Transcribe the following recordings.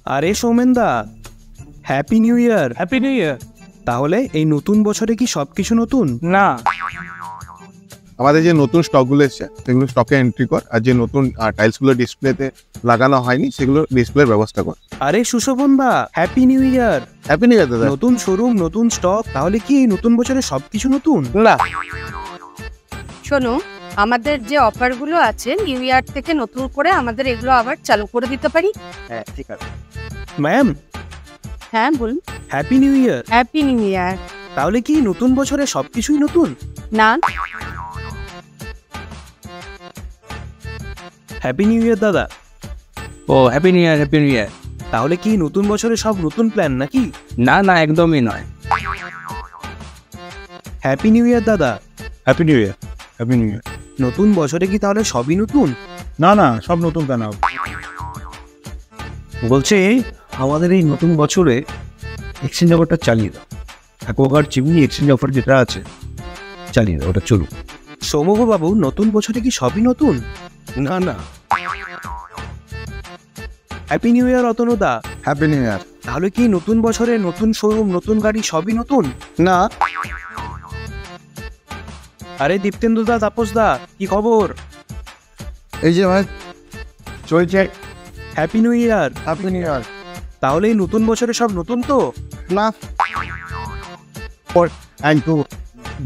আরে সৌমেনদা, happy new year. Happy new year. তাহলে এই নতুন বছরে কি সবকিছু নতুন? না, আমাদের যে নতুন স্টকগুলো এসছে সেগুলো স্টকে এন্ট্রি কর, আর যে নতুন টাইলসগুলো ডিসপ্লেতে লাগানো হয়নি সেগুলো ডিসপ্লের ব্যবস্থা কর। আরে সুশোভনদা, happy new year. Happy new year দাদা। নতুন শোরুম, নতুন স্টক, তাহলে কি এই নতুন বছরে সবকিছু নতুন? না। শোনো, আমাদের যে অফারগুলো আছে নিউ ইয়ার থেকে নতুন করে আমাদের এগুলো আবার চালু করে দিতে পারি। হ্যাঁ, ঠিক আছে। ম্যাম, হ্যাঁ বলুন। Happy new year. Happy new year. তাহলে কি নতুন বছরে সবকিছুই নতুন? না, হ্যাপি নিউ ইয়ার দাদা। ও happy new year, happy new year. তাহলে কি নতুন বছরে সব নতুন প্ল্যান নাকি? না না, একদমই নয়। হ্যাপি নিউ ইয়ার দাদা। Happy new year, happy new ইয়ার। নতুন বছরে কি তাহলে সবই নতুন? না না, সব নতুন কেন? বলছে আমাদের এই নতুন বছরে এক্সচেঞ্জ অফারটা চালিয়ে দাও। অ্যাকোয়াগার্ড চিমনি এক্সচেঞ্জ অফার যেটা আছে চালিয়ে দাও, ওটা চলুক। সৌমভ বাবু, নতুন বছরে কি সবই নতুন? না না। হ্যাপি নিউ ইয়ার অতনুদা। Happy new year. তাহলে কি নতুন বছরে নতুন শোরুম, নতুন গাড়ি সবই নতুন? না। আরে দীপ্তেন্দুদা, তাপসদা, কি খবর? এই যে ভাই চলছে। Happy new year. Happy new year. তাহলে এই নতুন বছরে সব নতুন তো? না। And to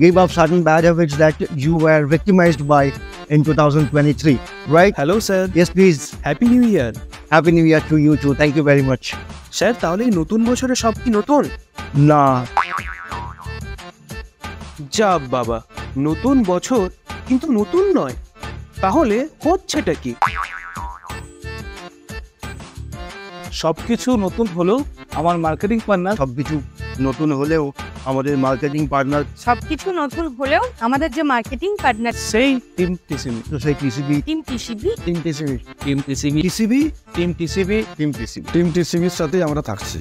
give up certain bad habits that you were victimized by in 2023, right? Hello sir. Yes, please. Happy new year. Happy New Year to you too. Thank you very much. Sir, তাহলে এই নতুন বছরে সব কি নতুন? না। যা বাবা, নতুন বছর কিন্তু নতুন নয়, তাহলে হচ্ছেটা কি? সবকিছু নতুন হলো আমার মার্কেটিং পার্টনার। সবকিছু নতুন হলেও আমাদের মার্কেটিং পার্টনার সবকিছু নতুন হলেও আমাদের যে মার্কেটিং পার্টনার সেই টিম টিসিবি। তো সেই TCB team TCB. Team TCB team TCB. TCB team TCB. Team TCB. Team টিসিবির সাথেই আমরা থাকছি।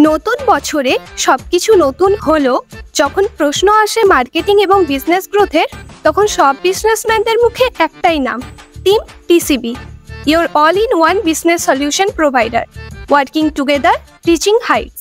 নতুন বছরে সবকিছু নতুন হলো যখন প্রশ্ন আসে মার্কেটিং এবং বিজনেস গ্রোথের, তখন সব বিজনেসম্যানদের মুখে একটাই নাম, team TCB, your all in one business solution provider, working together, reaching Heights.